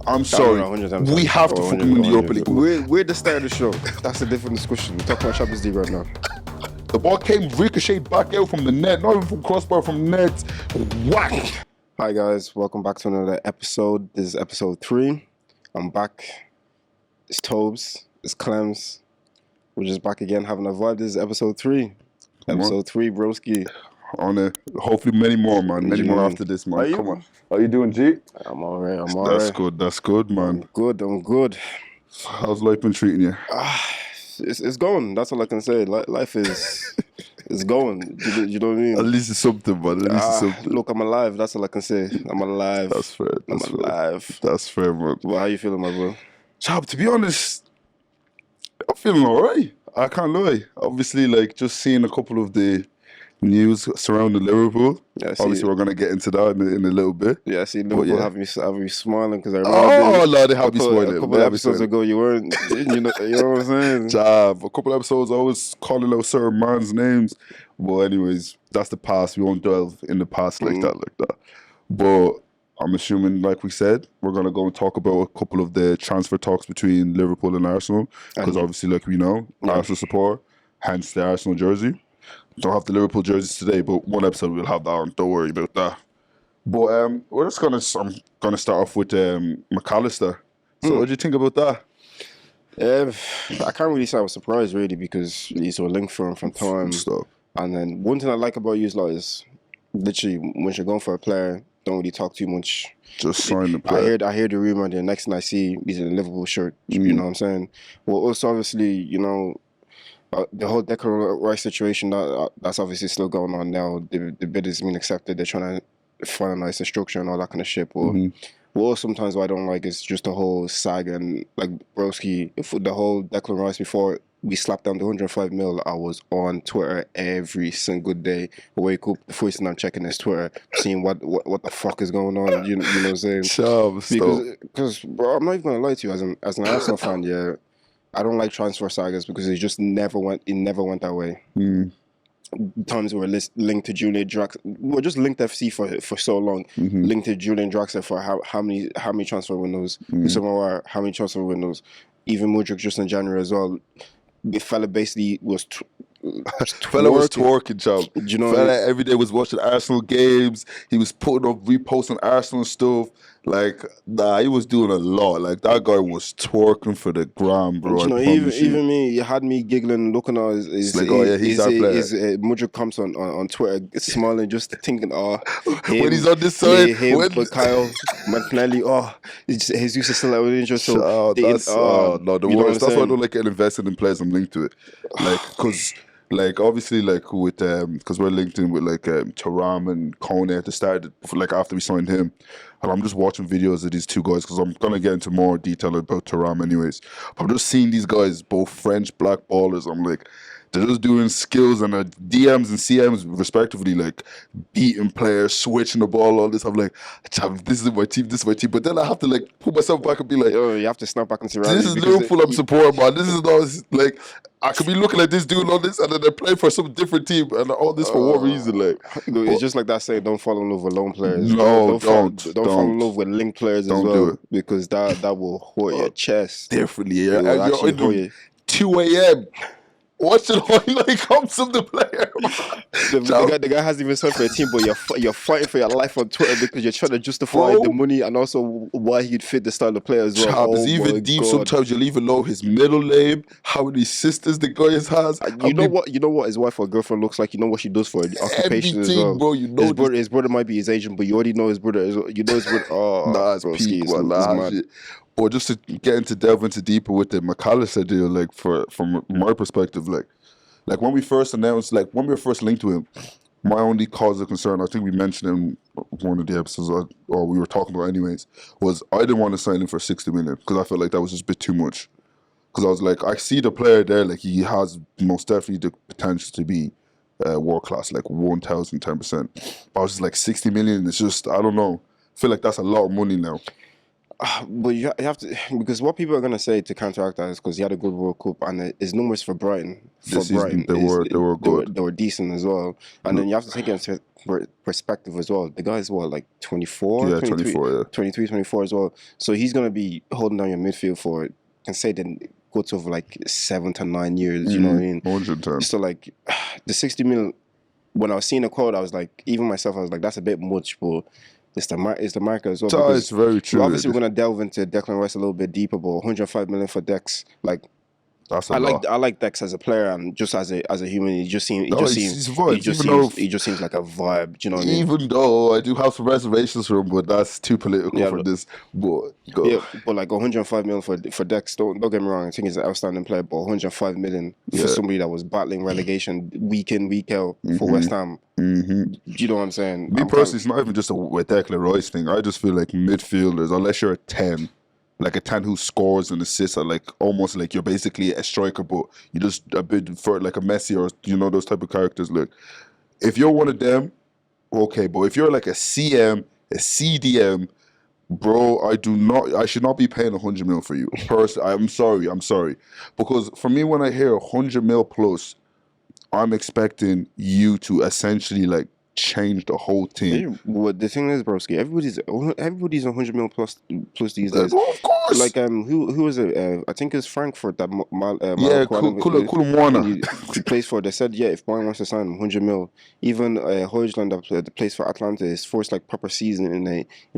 I'm sorry. We have to fucking win the Europa League. We're the start of the show. That's a different discussion. We're talking about Champions League right now. The ball came ricocheted back out from the net, not even from crossbar, from net. Whack! Hi guys, welcome back to another episode. This is episode 3. I'm back. It's Tobes. It's Clems. We're just back again having a vibe. This is episode 3. Episode 3, broski. On it. Hopefully many more, man. Many more after this, man. Come on. How you doing, G? I'm alright. That's good, man. I'm good. How's life been treating you? It's going. That's all I can say. Life is going. You know what I mean? At least it's something, man. At least it's something. Look, I'm alive. That's all I can say. I'm alive. That's fair. I'm alive. That's fair, man. Well, how you feeling, my bro? Chab, to be honest, I'm feeling alright. I can't lie. Obviously, like, just seeing a couple of the news surrounding Liverpool. Yeah, obviously, we're going to get into that in a little bit. Yeah, I see Liverpool have me smiling because I remember. Oh, Lord, they have me smiling. A couple of episodes ago, you weren't. You know what I'm saying? Jab. A couple of episodes, I was calling out certain man's names. But anyways, that's the past. We won't delve in the past like that. But I'm assuming, like we said, we're going to go and talk about a couple of the transfer talks between Liverpool and Arsenal. Because obviously, like we know, Arsenal support, hence the Arsenal jersey. Don't have the Liverpool jerseys today, but one episode we'll have that on. Don't worry about that. But I'm gonna start off with McAllister. So what do you think about that? I can't really say I was surprised really because he's a link for him from time. And then one thing I like about you is literally when you're going for a player, don't really talk too much. Just sign the player. I hear the rumor, and the next thing I see he's in a Liverpool shirt. You know what I'm saying? Well, also obviously, the whole Declan Rice situation, that's obviously still going on now. The bid has been accepted. They're trying to finalize the structure and all that kind of shit. But what sometimes what I don't like is just the whole saga and like broski, the whole Declan Rice before we slapped down the 105 mil. I was on Twitter every single day. I wake up before I'm checking his Twitter, seeing what the fuck is going on. You know what I'm saying? Because bro, I'm not even gonna lie to you as an Arsenal fan, yeah. I don't like transfer sagas because it just never went that way. Times we were linked to Julian Draxler. We were just linked FC for so long. Linked to Julian Draxler for how many transfer windows? How many transfer windows? Even Mudryk just in January as well. The fella basically was fella was twerking, chub. You know, fella every day was watching Arsenal games. He was putting up reposting Arsenal stuff. Like, he was doing a lot. Like, that guy was twerking for the gram, bro. Even me, you had me giggling, looking at his Mudryk comes on Twitter, smiling, just thinking, when he's on this side, but Kyle, Martinelli, Jesus is still out with injury. So no, the worst. That's why I don't like getting invested in players. I'm linked to it, like, because. Like, obviously, like, with, because we're linked in with, like, Thuram and Kone at the start, like, after we signed him. And I'm just watching videos of these two guys because I'm going to get into more detail about Thuram anyways. But I'm just seeing these guys, both French black ballers. I'm like, they're just doing skills and DMs and CMs, respectively, like, beating players, switching the ball, all this. I'm like, this is my team. But then I have to, like, put myself back and be like, yo, you have to snap back into reality. This is Liverpool I'm supporting, man. This is not, like, I could be looking at this dude all this, and then they're playing for some different team, and all this for one reason. Like, it's just like that saying, don't fall in love with lone players. No, don't fall in love with linked players as well, do it. Because that will hurt your chest. Definitely, yeah. And you're in 2 a.m. watching highlight comes of the player. the guy hasn't even signed for a team, but you're fighting for your life on Twitter because you're trying to justify the money and also why he'd fit the style of player as well. It's even deep. God. Sometimes you'll even know his middle name, how many sisters the guy has. You know what his wife or girlfriend looks like. You know what she does for an occupation as well. Bro, you know his brother might be his agent, but you already know his brother. You know his brother. It's peak. But just to delve into deeper with the McAllister deal, like from my perspective, like when we first announced, like when we were first linked to him, my only cause of concern, I think we mentioned in one of the episodes, or we were talking about anyways, was I didn't want to sign him for 60 million because I felt like that was just a bit too much. Because I was like, I see the player there, like he has most definitely the potential to be world class, like 1,010%. But I was just like 60 million. It's just, I don't know. I feel like that's a lot of money now. But you have to, because what people are going to say to counteract that is because he had a good World Cup and his numbers for Brighton. They were good. They were decent as well. And then you have to take into perspective as well, the guy's what, like 24, Yeah, 23, 24, yeah. 23, 24 as well. So he's gonna be holding down your midfield for, can say, then go to like 7 to 9 years. You know what I mean? 110. So like the 60 mil. When I was seeing the quote, I was like, even myself, I was like, that's a bit much, but it's the market as well. So it's very true. Obviously, we're gonna delve into Declan Rice a little bit deeper, but 105 million for Dex, like. That's a lot. I like Dex as a player and just as a human. He just seems he's vibes, he just seems like a vibe. Do you know what I mean? Even though I do have some reservations for him, but that's too political for this. But but like 105 million for Dex. Don't get me wrong. I think he's an outstanding player, but 105 million for somebody that was battling relegation week in, week out for West Ham. Do you know what I'm saying? Me personally, it's not even just a Declan Rice thing. I just feel like midfielders, unless you're a 10. Like a 10 who scores and assists are like almost like you're basically a striker, but you just a bit for like a Messi or those type of characters. Like if you're one of them, okay, but if you're like a CM, a CDM, bro, I should not be paying 100 mil for you. I'm sorry, because for me when I hear 100 mil plus, I'm expecting you to essentially like change the whole team. Well, the thing is, broski, everybody's 100 mil plus these days. Of course. Like who is it? I think it's Frankfurt that Koulibaly he plays for. They said if Bayern wants to sign him 100 mil, even Højlund that plays for Atlanta, his first like proper season in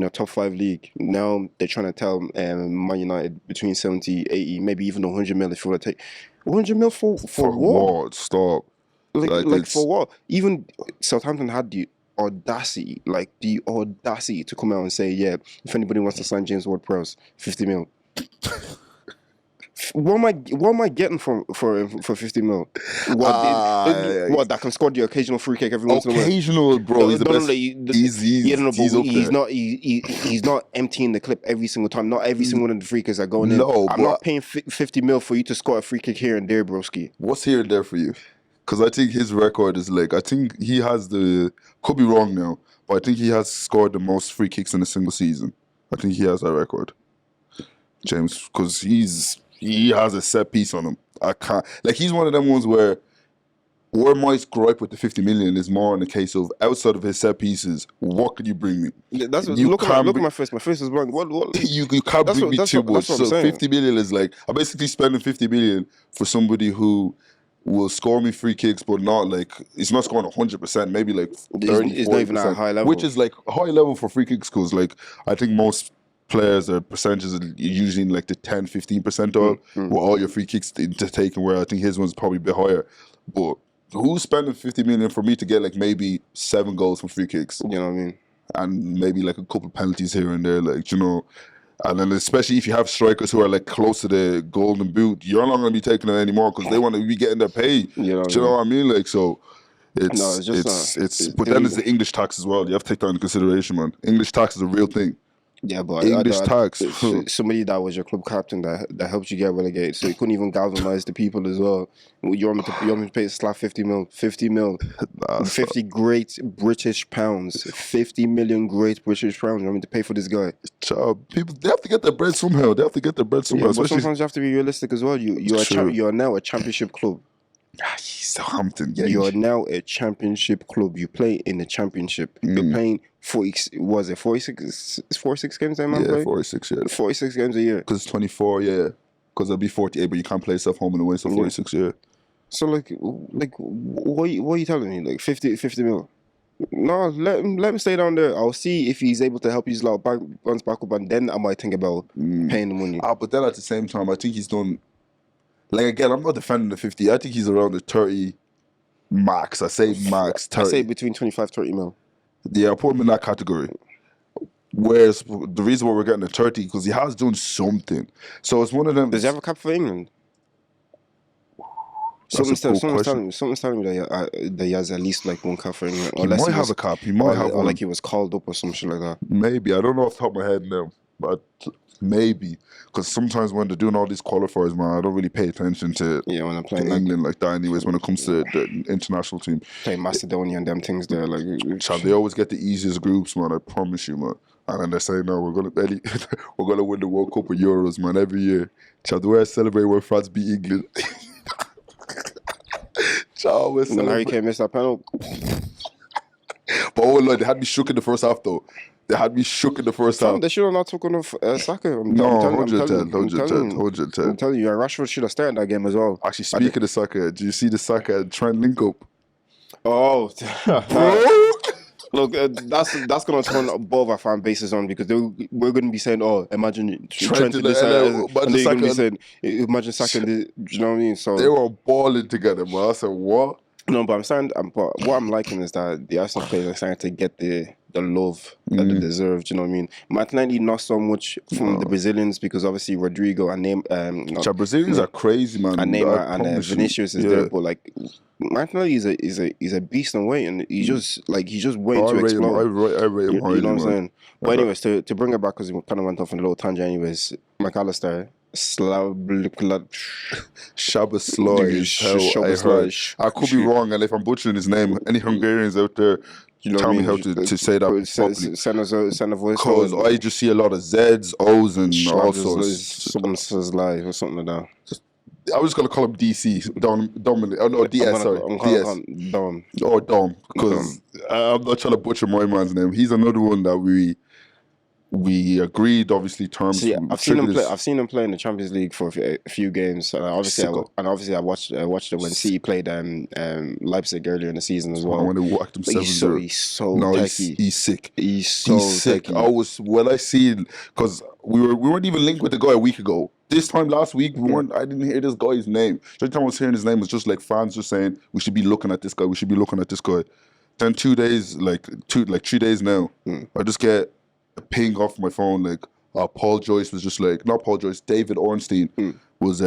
a top 5 league. Now they're trying to tell Man United between 70, 80, maybe even 100 mil if you want to take 100 mil for what? Stop. Like for what? Even Southampton had the audacity to come out and say, if anybody wants to sign James Ward-Prowse, 50 mil. What am I getting for 50 mil? What that can score the occasional free kick every once in a while? Occasional, bro. He's the best. He's not emptying the clip every single time. Not every single one of the free kicks are going in. I'm not paying 50 mil for you to score a free kick here and there, broski. What's here and there for you? Because I think his record is like, I think he has could be wrong now, but I think he has scored the most free kicks in a single season. I think he has that record, James, because he has a set piece on him. I can't, like, he's one of them ones where my gripe with the 50 million is more in the case of outside of his set pieces, what can you bring me? That's what, look at my face. My face is blank. What? You can't bring me too much. So 50 million is like, I'm basically spending 50 million for somebody who will score me free kicks, but not like, it's not scoring 100%, maybe like 30, it's not even at a high level. Which is like high level for free kicks, because like, I think most players, their percentages are usually in like the 10, 15 percentile with all your free kicks to taken, where I think his one's probably a bit higher. But who's spending 50 million for me to get like maybe 7 goals from free kicks? You know what I mean? And maybe like a couple penalties here and there, like, and then especially if you have strikers who are like close to the golden boot, you're not going to be taking it anymore because they want to be getting their pay. You know what I mean? Like, so but then there's the English tax as well. You have to take that into consideration, man. English tax is a real thing. Yeah, but English tax. Somebody that was your club captain that helped you get relegated, so you couldn't even galvanize the people as well. You want me to pay slap 50 mil, 50 great British pounds, 50 million great British pounds. You want me to pay for this guy? People, they have to get their bread somehow. Yeah, but sometimes you have to be realistic as well. You are now a championship club. Southampton. Yeah, you are now a championship club. You play in the championship. You're playing 46 games a month? Yeah, 46, yeah. 46 games a year. Because it's 24, yeah. Because it'll be 48, but you can't play yourself home and away, so 46, yeah. So, like, what are you telling me? Like, 50 mil? No, let him stay down there. I'll see if he's able to help his bounce back up, and then I might think about paying the money. But then at the same time, I think he's done... Like, again, I'm not defending the 50. I think he's around the 30 max. I say max 30. I say between 25, 30 mil. Yeah, I'll put him in that category. Whereas the reason why we're getting the 30, because he has done something. So it's one of them... Does he have a cap for England? Someone's telling me that he has at least like 1 cap for England. He might have a cap. He might have one. Or like he was called up or some shit like that. Maybe. I don't know off the top of my head now. But... Maybe, because sometimes when they're doing all these qualifiers, man, I don't really pay attention to when I'm playing England like that. Anyways, when it comes to the international team, playing Macedonia and them things there, like they always get the easiest groups, man. I promise you, man. And then they're saying, "No, we're gonna win the World Cup of Euros, man, every year." Child, the way I celebrate when France beat England. Child, we're celebrating. Harry Kane missed that penalty. Bola, they had me shook in the first half though. They had me shook in the first half. They should have not taken off Saka. No, 110. I'm telling you, and Rashford should have started that game as well. Actually, speaking of Saka, do you see the Saka and Trent link up? Oh, Bro! look, that's gonna turn both our fan bases on because we're gonna be saying, "Oh, imagine Trent in to this the- and they're gonna be saying, "Imagine Saka." Do you know what I mean? So They were balling together, bro. I said, what? no, but but what I'm liking is that the Arsenal players are starting to get the love that they deserve. Do you know what I mean? Martinelli not so much from the Brazilians because obviously Rodrigo and Brazilians are crazy, man. and Neymar and Vinicius is there, but like Martinelli is a beast in weight, and he's just waiting to explode. I rate him You highly, know what I'm man. saying? But anyways, to bring it back because we kind of went off on a little tangent. Anyways, McAllister. Szoboszlai. I could be wrong, and if I'm butchering his name, any Hungarians out there, You know tell what I me mean? how to say that properly. Send a voice. Because I just see a lot of Z's, O's, and all sorts. Someone says live or something like that. I was just gonna call him DC, Dominic. Oh no, DS. Sorry, DS. Dom. Or Dom, because I'm not trying to butcher my man's name. He's another one that we agreed, obviously, terms. See, I've seen him play in the Champions League for a few games, and obviously I watched it when City played Leipzig earlier in the season as well. When they whacked him 7-0. He's so techy. He's sick. He's so sick. techy. I see, because we weren't even linked with the guy a week ago. This time last week, I didn't hear this guy's name. Every time I was hearing his name, it was just like fans just saying, we should be looking at this guy. We should be looking at this guy. Then 2 days, 3 days now, I just get a ping off my phone, like, Paul Joyce was just like, not Paul Joyce, David Ornstein was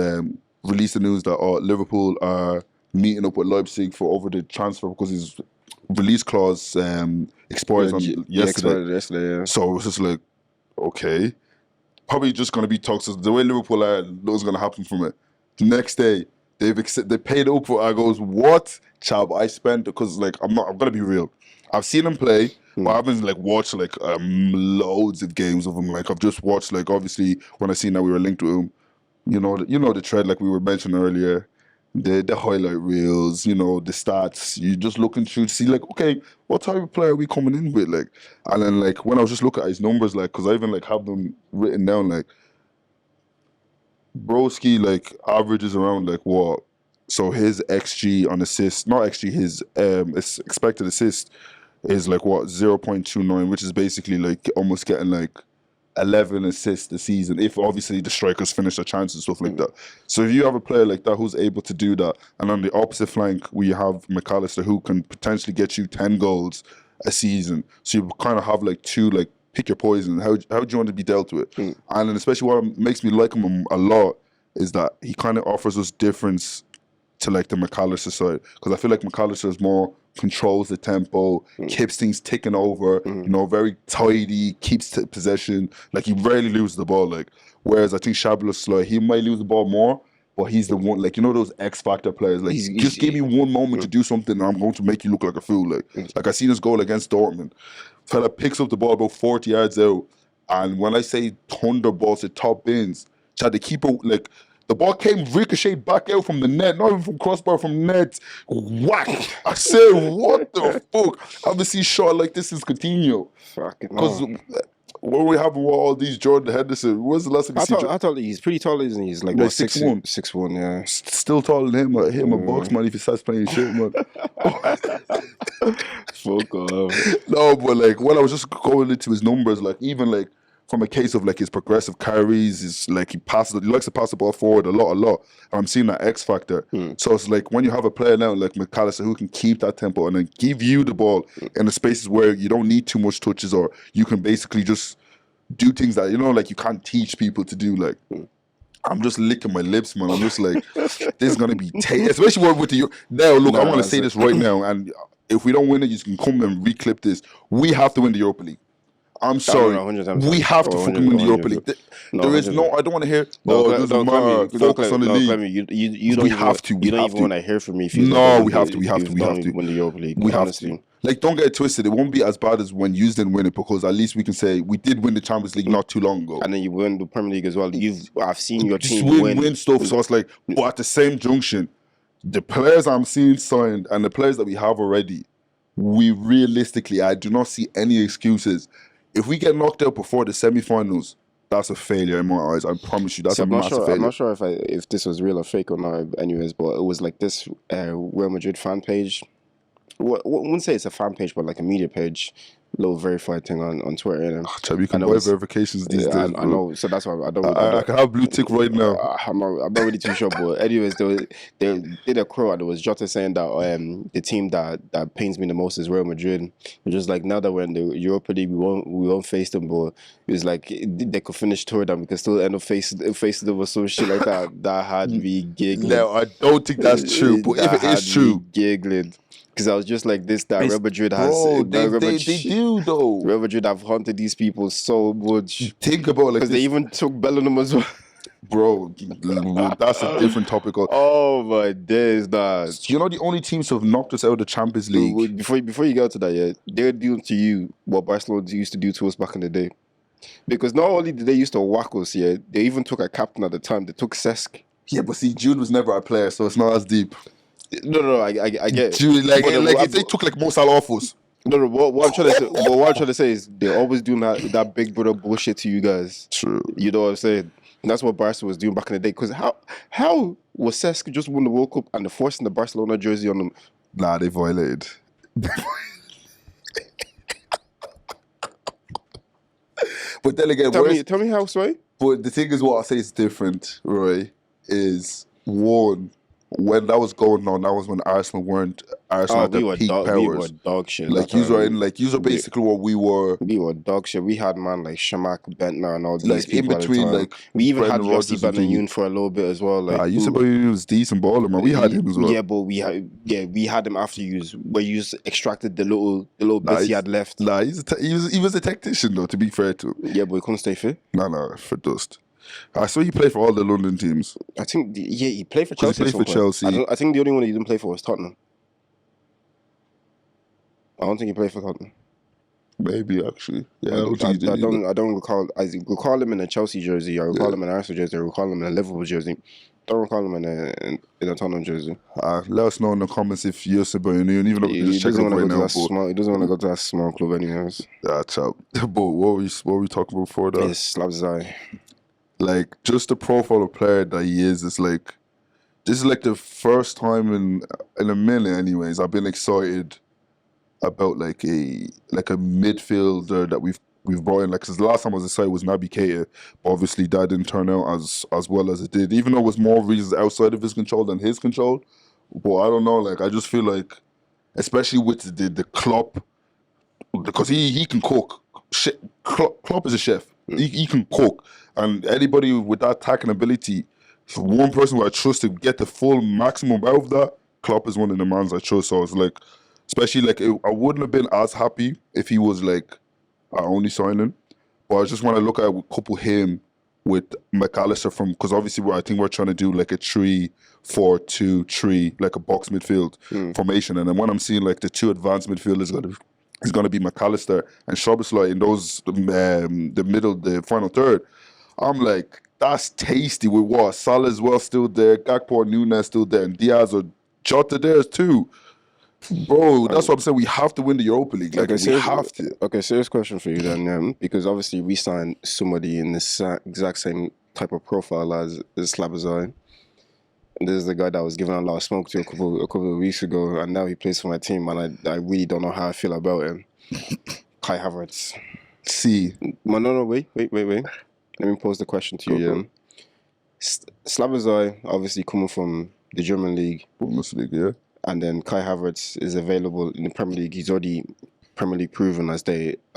released the news that Liverpool are meeting up with Leipzig for over the transfer because his release clause expires on yesterday. Yeah. So it was just like, okay, probably just going to be talks. The way Liverpool are, nothing's going to happen from it. The next day, they paid up for. I goes, what, chap? I spent, because like I'm gonna be real. I've seen him play. But I haven't watched loads of games of him. Like I've just watched obviously when I seen that we were linked to him, you know the thread like we were mentioning earlier, the highlight reels, the stats. You just looking through to see okay, what type of player are we coming in with and then when I was just looking at his numbers because I even have them written down Broski averages around what, so his XG on assist, not XG, his expected assist is 0.29, which is basically almost getting 11 assists a season if obviously the strikers finish their chances and stuff like that. So if you have a player like that who's able to do that, and on the opposite flank we have McAllister who can potentially get you 10 goals a season, so you kind of have two pick your poison. How do you want to be dealt with? And then especially what makes me like him a lot is that he kind of offers us difference to the McAllister side, because I feel like McAllister is more controls the tempo, keeps things ticking over, very tidy, keeps possession. He rarely loses the ball. Whereas I think Szoboszlai, he might lose the ball more, but he's the one, those X factor players. Just give me one moment to do something, and I'm going to make you look like a fool. I seen this goal against Dortmund. Fella picks up the ball about 40 yards out, and when I say thunderbolts, it top bins. Chad, the keeper the ball came ricocheted back out from the net, not even from crossbar, from net. Whack! I said, what the fuck? I haven't seen shot like this since Coutinho. Because when we have all these Jordan Henderson, when's the last time you see I thought he's pretty tall, isn't he? He's 6'1". 6'1", yeah. Still taller than him a box, man, if he starts playing shit, man. Fuck off. No, but when I was just going into his numbers, even from a case of his progressive carries, is he likes to pass the ball forward a lot. And I'm seeing that X factor. So it's when you have a player now like McAllister who can keep that tempo and then give you the ball in the spaces where you don't need too much touches, or you can basically just do things that you can't teach people to do. I'm just licking my lips, man. I'm just this is gonna be especially with the now. Look, I want to say this right now, and if we don't win it, you can come and reclip this. We have to win the Europa League. I'm sorry. We have to fucking win the Europa League. There is no. I don't want to hear. Focus on the league. You don't have to. You don't even want to hear from me. No, we have to. We have to win the Europa League. We have to. Don't get it twisted. It won't be as bad as when you didn't win it, because at least we can say we did win the Champions League not too long ago. And then you win the Premier League as well. I've seen your team win stuff. So it's but at the same junction, the players I'm seeing signed and the players that we have already, realistically, I do not see any excuses. If we get knocked out before the semi-finals, that's a failure in my eyes. I promise you, that's So a massive failure. I'm not sure if this was real or fake or not. Anyways, but it was like this Real Madrid fan page. I wouldn't say it's a fan page, but like a media page, little verified thing on Twitter. You know? Chab, you can buy verifications these days, bro. I know, so that's why I can have blue tick right now. I'm not really too sure, but anyways, they did a quote and it was Jota saying that the team that pains me the most is Real Madrid. It's just like now that we're in the Europa League, we won't face them, but it's like they could finish tour them, we could still end up facing them or some shit like that. That had me giggling. No, I don't think that's true, but if it is true, giggling. Because I was just like this, that Real Madrid has... Bro, they do, though. Real Madrid have haunted these people so much. Think about it. Because they even took Bellingham as well. Bro, that's a different topic. Oh my days, that. You know the only teams who have knocked us out of the Champions League? Before you get to that, yeah, they're doing to you what Barcelona used to do to us back in the day. Because not only did they used to whack us, yeah, they even took a captain at the time. They took Cesc. Yeah, but see, Jude was never a player, so it's not as deep. No, I get Jude, if they took like Mo Salah off us. No, what I'm trying to say is they're always doing that big brother bullshit to you guys. True. You know what I'm saying? And that's what Barca was doing back in the day. Because how was Cesc just won the World Cup and they're forcing the Barcelona jersey on them? Nah, they violated. But then again, tell me how, sorry? But the thing is, what I say is different, Roy, is one, when that was going on, that was when Arsenal weren't at their peak powers. We were dog shit. Like, you are basically what we were. We were dog shit. We had man like Shamak, Bentner, and all these like people in between. Like we even had Yossi Benayoun for a little bit as well. Like Yossi Benayoun was decent baller, man. We had him as well. Yeah, but we had him after where you just extracted the little bits he had left. Nah, he was a tactician though. To be fair to him. Yeah, but he couldn't stay fit. Nah, for dust. I saw he played for all the London teams. I think, he played for Chelsea. He played for Chelsea. I think the only one he didn't play for was Tottenham. I don't think he played for Tottenham. Maybe, actually. Yeah, I don't recall. I recall him in a Chelsea jersey. I recall him in an Arsenal jersey. I recall him in a Liverpool jersey. Don't recall him in a Tottenham jersey. Let us know in the comments if you're Benayoun, even though we just check it right now. He doesn't want to go to that small club anyways. Yeah, chap. But what were we talking about before that? It's Szoboszlai. Like, just the profile of player that he is like, this is like the first time in a minute anyways, I've been excited about like a midfielder that we've brought in. Like, cause the last time I was excited was Naby Keita, but obviously that didn't turn out as well as it did, even though it was more reasons outside of his control than his control. But I don't know, like, I just feel like, especially with the Klopp, because he can cook. Klopp is a chef. He can cook. And anybody with that attacking ability, one person who I trust to get the full maximum out of that, Klopp is one of the mans I trust. So it's like, especially like, I wouldn't have been as happy if he was like our only signing. But I just want to look at couple him with McAllister because obviously I think we're trying to do like a 3-4-2-3, like a box midfield formation. And then when I'm seeing like the two advanced midfielders is going to be McAllister and Szoboszlai in those the final third. I'm like, that's tasty with what? Salah as well still there, Gakpo and Nunes still there, and Diaz or Jota there too. Bro, that's what I'm saying. We have to win the Europa League. Like, we have to. Okay, serious question for you then, because obviously we signed somebody in the exact same type of profile as Szoboszlai. This is the guy that I was giving a lot of smoke to a couple of weeks ago, and now he plays for my team, and I really don't know how I feel about him. Kai Havertz. See. No, wait. Let me pose the question to you. Szoboszlai, obviously coming from the German league. Bundesliga, yeah. And then Kai Havertz is available in the Premier League. He's already Premier League proven, as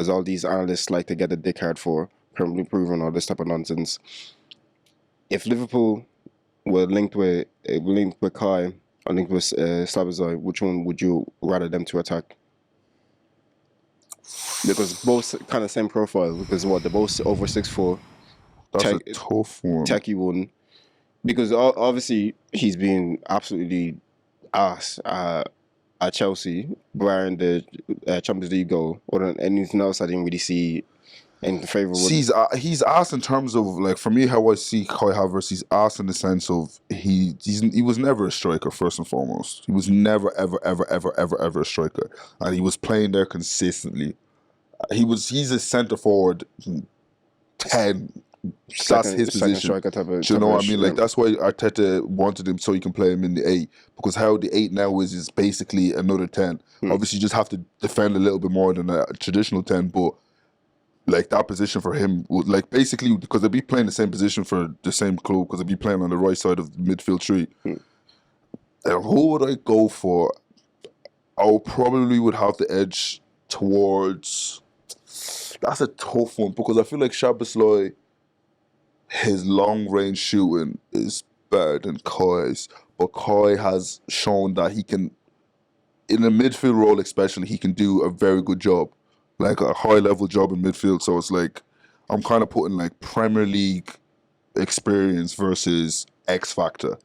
all these analysts like to get a dick hard for. Premier League proven, all this type of nonsense. If Liverpool were linked with Kai or linked with Szoboszlai, which one would you rather them to attack? Because both kind of same profile. Because they're both over 6'4". That's a tough one. Techie one. Because obviously he's been absolutely ass at Chelsea, barring the Champions League goal. Or than anything else, I didn't really see in favour of he's asked in terms of, like, for me, how I see Kai Havertz, he's asked in the sense of he was never a striker, first and foremost. He was never, ever a striker. And he was playing there consistently. He's a centre forward 10. That's his position. Striker type of, do you know what I mean? Like, that's why Arteta wanted him, so he can play him in the 8. Because how the 8 now is basically another 10. Obviously, you just have to defend a little bit more than a traditional 10, but like that position for him, like basically because they'd be playing the same position for the same club, because they'd be playing on the right side of the midfield tree. And who would I go for? I probably would have the edge towards. That's a tough one, because I feel like Szoboszlai, his long range shooting is better than Kai's, but Kai has shown that he can, in a midfield role especially, he can do a very good job. Like a high level job in midfield. So it's like I'm kind of putting like Premier League experience versus X Factor.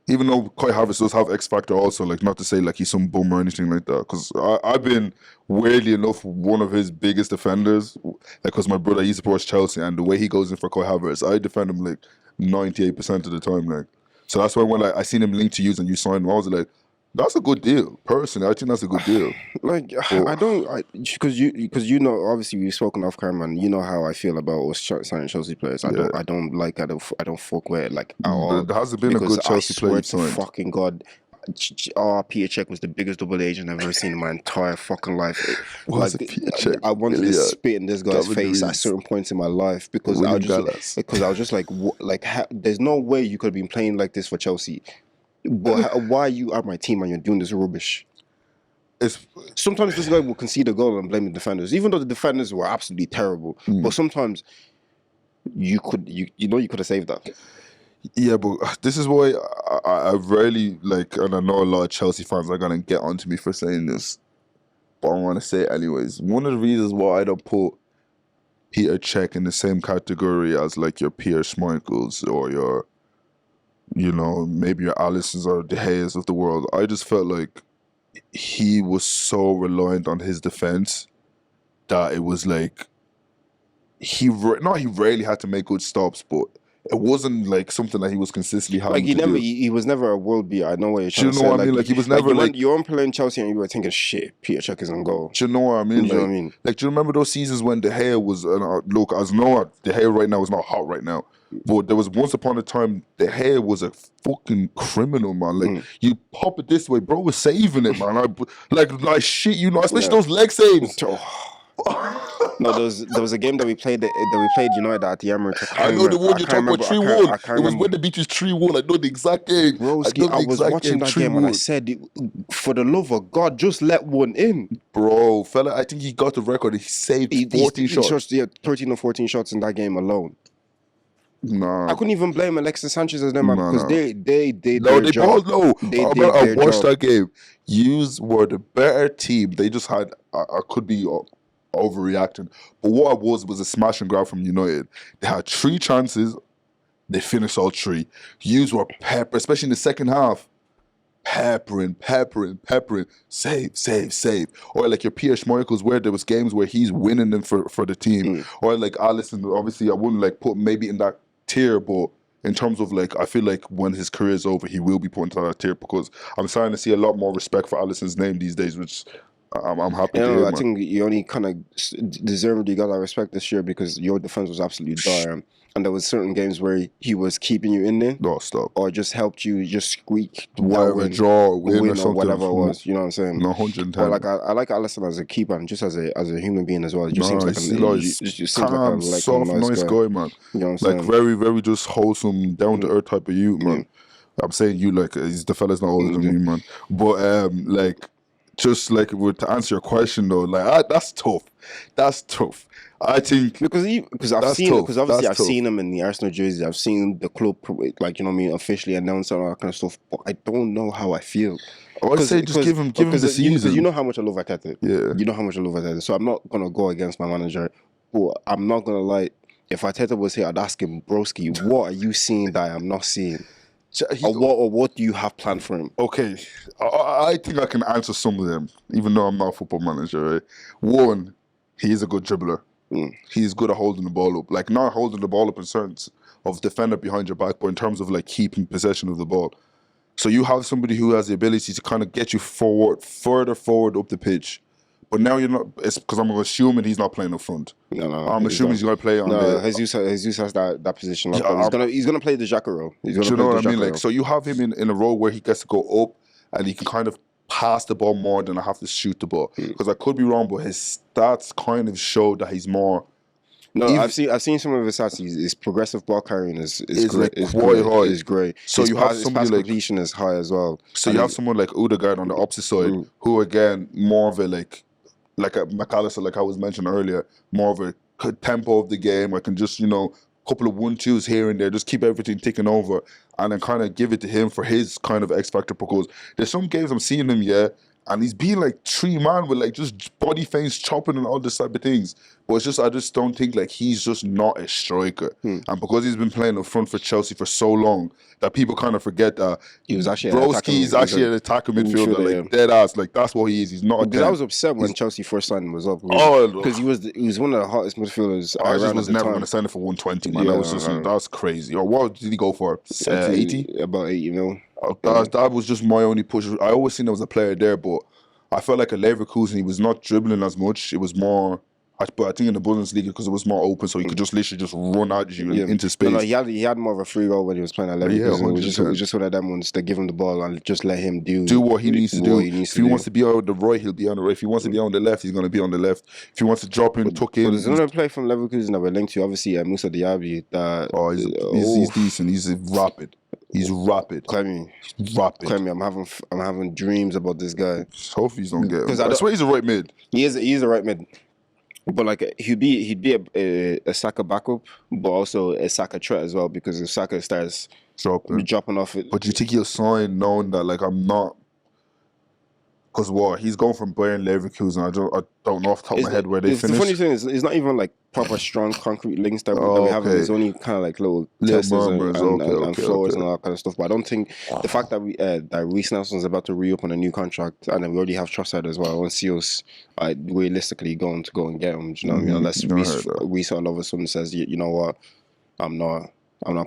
Even though Kai Havertz does have X Factor also, like, not to say like he's some bum or anything like that, because I've been, weirdly enough, one of his biggest defenders, because my brother, he supports Chelsea, and the way he goes in for Kai Havertz, I defend him like 98% of the time. Like, so that's why when I seen him linked to you and you signed him, I was like, that's a good deal. Personally, I think that's a good deal. Like, because you know, obviously we've spoken off camera, and you know how I feel about us signing Chelsea players. I don't fuck with it, like, at all. There hasn't been a good Chelsea player I swear to fucking God, Peter Cech was the biggest double agent I've ever seen in my entire fucking life. I wanted to spit in this guy's face at certain points in my life, because I was just like, there's no way you could have been playing like this for Chelsea. But why are you at my team and you're doing this rubbish? Sometimes this guy will concede a goal and blame the defenders, even though the defenders were absolutely terrible. But sometimes you could have saved that. Yeah, but this is why I rarely, like, and I know a lot of Chelsea fans are gonna get onto me for saying this, but I want to say it anyways. One of the reasons why I don't put Peter Cech in the same category as like your Pierre Schmeichels or your, you know, maybe your Alissons or De Gea's of the world, I just felt like he was so reliant on his defense that it was like he rarely had to make good stops, but it wasn't like something that he was consistently having to do. He was never a world beater. I know what you're trying to say. Do you know what I mean? Like, he was never like you weren't playing Chelsea and you were thinking, shit, Peter Cech is on goal. Do you know what I mean? Do you know what I mean? Like, do you remember those seasons when De Gea was look, as no, De Gea right now is not hot right now, but there was once upon a time De Gea was a fucking criminal, man. Like, you pop it this way, bro was saving it, man. Like shit, you know, especially those leg saves. No, there was a game that we played United at the Emirates. I know the one you're talking about, 3-1. It was when the beat was 3-1. I know the exact game. Broski, I was watching that game and I said, for the love of God, just let one in. Bro, fella, I think he got the record. He saved 14 shots. 13 or 14 shots in that game alone. Nah, I couldn't even blame Alexis Sanchez as them, because they did no, their job. I watched that game. Yous were the better team. They just had, I could be overreacting, but what I was a smash and grab from United. They had 3 chances, they finished all 3. Yous were pepper, especially in the second half. Peppering, save. Or like your Pierre Schmeichels, where there was games where he's winning them for the team. Or like Alisson, obviously I wouldn't like put maybe in that tier, but in terms of like, I feel like when his career is over, he will be put into that tier, because I'm starting to see a lot more respect for Alisson's name these days, which I'm happy to hear, I think you only kind of deservedly got that respect this year, because your defense was absolutely dire. And there was certain games where he was keeping you in there. No, stop. Or just helped you just squeak. Whatever, draw, win or something. Whatever it was. You know what I'm saying? No, 110. But like, I like Alisson as a keeper and just as a human being as well. He just seems like calm, soft, nice guy, man. You know what I'm like, saying? very, very just wholesome, down-to-earth type of you, man. I'm saying you, like, the fella's not older than me, man. But, like, just like to answer your question though, like that's tough. I think because I've seen him in the Arsenal jersey. I've seen the club, like, you know what I mean, officially announce all that kind of stuff. But I don't know how I feel. I would say just give him the season. Because you know how much I love Arteta. Yeah. You know how much I love Arteta. So I'm not gonna go against my manager. But I'm not gonna lie. If Arteta was here, I'd ask him, broski, what are you seeing that I'm not seeing? Or what do you have planned for him? Okay, I think I can answer some of them, even though I'm not a football manager, right? One, he is a good dribbler. He's good at holding the ball up. Like, not holding the ball up in terms of defender behind your back, but in terms of, like, keeping possession of the ball. So you have somebody who has the ability to kind of get you further forward up the pitch. But now you're not, it's because I'm assuming he's not playing up front. No. I'm assuming he's going to play on the... Jesus has that position. Yeah, he's gonna play the Xhaka role. Do you know what I mean? Like, so you have him in a role where he gets to go up and he can kind of pass the ball more than I have to shoot the ball. Because I could be wrong, but his stats kind of show that he's more... No, I've seen some of his stats. His progressive ball carrying is like great. quite high. Is great. So you have somebody his pass like completion is high as well. So you have someone like Odegaard on the opposite side, who again more of a like a McAllister, like I was mentioned earlier, more of a tempo of the game. I can just couple of 1-2s here and there, just keep everything ticking over, and then kind of give it to him for his kind of X factor. Because there's some games I'm seeing him, and he's being like 3-man with like just body feints, chopping and all this type of things. But it's just I just don't think like he's just not a striker. And because he's been playing up front for Chelsea for so long, that people kind of forget that he was actually Broski's actually an attacking midfielder, like dead ass. Like that's what he is. He's not. Because I was upset when Chelsea first signed him up. Because he was one of the hottest midfielders. I just was never going to sign him for 120, man. That was crazy. Or what did he go for? 80? About 80 mil. That was just my only push. I always seen there was a player there, but I felt like a Leverkusen, he was not dribbling as much. It was more, but I think in the Bundesliga, because it was more open, so he could just literally just run at you into space. No, he had more of a free role when he was playing at Leverkusen. It was just one of them ones to give him the ball and just let him do what he needs to do. If he wants to be on the right, he'll be on the right. If he wants to be on the left, he's going to be on the left. If he wants to drop in, tuck in. There's another player from Leverkusen that we're linked to, obviously, Moussa Diaby. He's decent. He's rapid. He's rapid. Clemmy, rapid. I'm having dreams about this guy. Hopefully he's don't get him. Because I swear he's a right mid. He is a right mid. But like he'd be a Saka backup, but also a Saka threat as well. Because if Saka starts dropping off it, but you think he'll sign knowing that like I'm not. Because he's going from Bayern Leverkusen. I don't know off the top of my head where they finished. The funny thing is, it's not even like proper strong concrete links that we have. It's only kind of like little testers and floors and all that kind of stuff. But I don't think the fact that that Reece Nelson's about to reopen a new contract, and then we already have Trossard as well. I want to see us realistically going to go and get him. Do you know what I mean? Unless Reece all of a sudden says, you know what, I'm not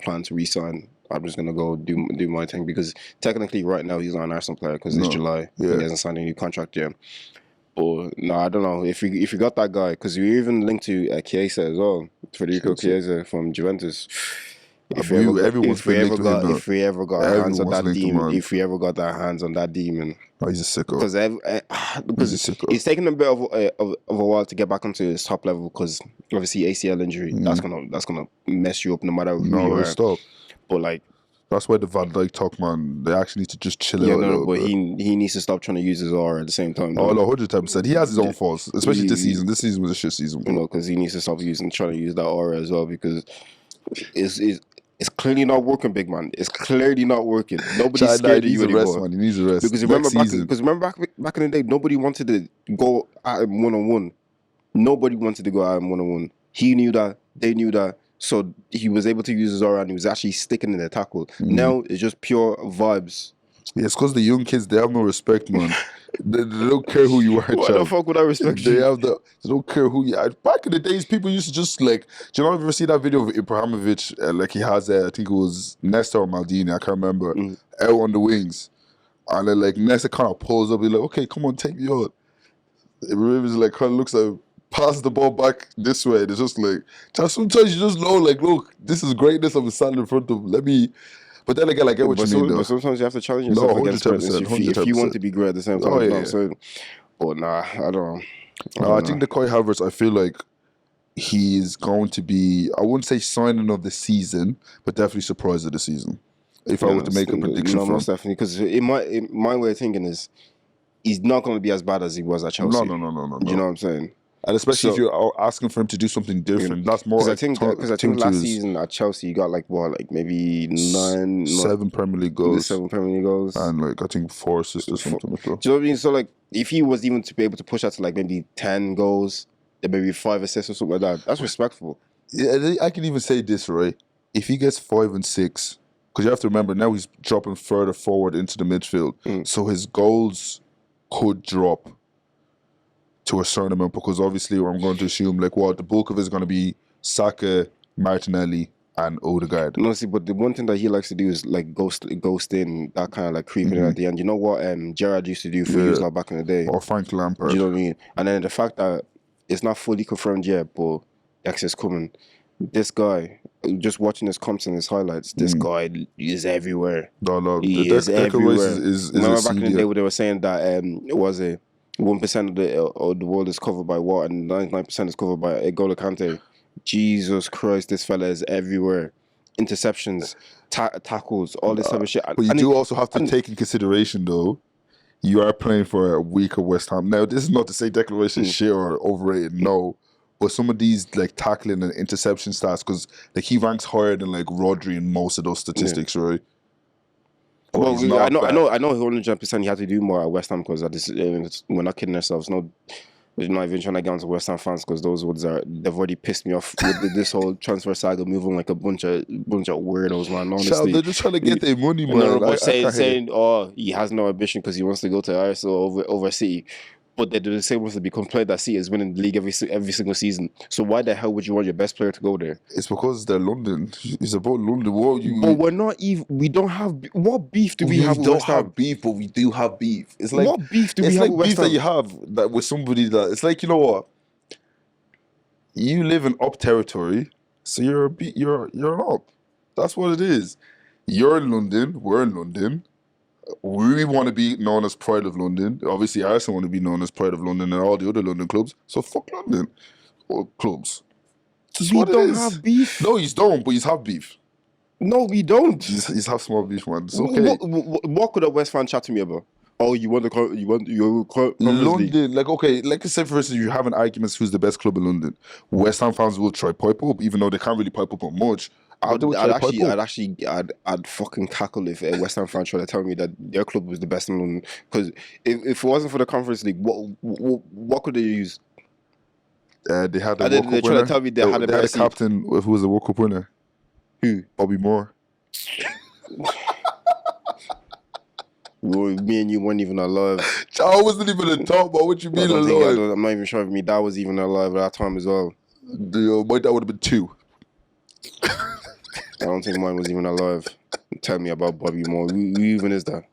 planning to re-sign. I'm just gonna go do my thing, because technically right now he's not an Arsenal player because it's July. He hasn't signed a new contract yet. But no, I don't know if you got that guy, because you even linked to Chiesa as well, Federico Chiesa from Juventus. If we ever got our hands on that demon, he's a sicko. Because it's taken a bit of a while to get back onto his top level, because obviously ACL injury that's gonna mess you up no matter who you are. Stop. But like, that's why the Van Dijk talk, man. They actually need to just chill out a little bit. He needs to stop trying to use his aura at the same time. Oh no, 110%. He has his own faults, especially this season. This season was a shit season, bro. Because he needs to stop trying to use that aura as well, because it's clearly not working, big man. It's clearly not working. Nobody's scared of you anymore. He needs a rest. Because remember back in the day, nobody wanted to go at him one-on-one. Nobody wanted to go at him one-on-one. He knew that. They knew that. So he was able to use his aura and he was actually sticking in the tackle. Now it's just pure vibes. Yeah, it's because the young kids, they have no respect, man. they don't care who you are. Why the fuck would I respect you? They don't care who you are. Back in the days, people used to just like, do you know, ever see that video of Ibrahimovic? Like he has, I think it was Nesta or Maldini, I can't remember, out on the wings. And then like Nesta kind of pulls up, he's like, okay, come on, take me out. Ibrahimovic like kind of looks like, pass the ball back this way. It's just like, sometimes you just know, like, look, this is greatness. I'm standing in front of, let me. But then again, I get what you mean, though. But sometimes you have to challenge yourself against greatness if you want to be great at the same time. Oh, yeah. But nah, I don't know. I think the Kai Havertz, I feel like he's going to be, I wouldn't say signing of the season, but definitely surprise of the season. If I were to make a prediction for him. Most definitely, because in my way of thinking is, he's not going to be as bad as he was at Chelsea. No. Do you know what I'm saying? And especially if you're asking for him to do something different, that's more. Because I think last season at Chelsea, you got like maybe 7 Premier League goals, 7 Premier League goals, and like I think 4 assists or something like that. Do you know what I mean? So like, if he was even to be able to push that to like maybe 10 goals, then maybe 5 assists or something like that, that's respectful. Yeah, I can even say this, right? If he gets 5 and 6, because you have to remember now he's dropping further forward into the midfield, so his goals could drop. to a certain amount, because obviously I'm going to assume like what the bulk of it is going to be Saka, Martinelli, and Odegaard. No, see, but the one thing that he likes to do is like ghost in, that kind of like creeping in at the end. You know what Gerrard used to do for years back in the day? Or Frank Lampard. Do you know what I mean? And then the fact that it's not fully confirmed yet, but X is coming. This guy, just watching his comps and his highlights, this guy is everywhere. No, he the is everywhere. Is remember back in the day where they were saying that it was a 1% of the world is covered by water and 99% is covered by N'Golo Kante. Jesus Christ, this fella is everywhere. Interceptions, tackles, all this type of shit. But you do also have to take in consideration, though, you are playing for a weaker West Ham. Now, this is not to say Declaration shit or overrated, no. But some of these like tackling and interception stats, because like he ranks higher than like Rodri in most of those statistics, right? Well, I know 100% he had to do more at West Ham, because we're not kidding ourselves. No, we're not even trying to get onto West Ham fans, because those words they've already pissed me off with this whole transfer saga, moving like a bunch of weirdos, man. Honestly, they're just trying to get their money, man. No, saying he has no ambition because he wants to go to Arsenal over City. But they do the same ones to become played that City is winning the league every single season. So why the hell would you want your best player to go there? It's because they're London. It's about London. But we're not even. We don't have. What beef do we have? We don't have beef, but we do have beef. It's like what beef do we have? It's like beef that you have that with somebody that it's like, you know what? You live in up territory, so you're an up. That's what it is. You're in London. We're in London. We want to be known as Pride of London. Obviously, Arsenal want to be known as Pride of London and all the other London clubs. So fuck London or clubs. We don't have beef. No, you don't, but you have beef. No, we don't. You have small beef, man. It's okay. What could a West fan chat to me about? Oh, you want your London? Like, okay, like I said, for instance, you have an argument who's the best club in London. West Ham fans will try pipe up, even though they can't really pipe up on much. I'd fucking cackle if a West Ham fan tried to tell me that their club was the best in London. Because if it wasn't for the Conference League, what could they use? They had the World Cup winner. They tried to tell me they had a captain who was the World Cup winner. Who? Bobby Moore. Me and you weren't even alive. I wasn't even a top, but what you mean alive? I'm not even sure if me dad was even alive at that time as well. My dad would have been 2. I don't think mine was even alive. Tell me about Bobby Moore. Who even is that?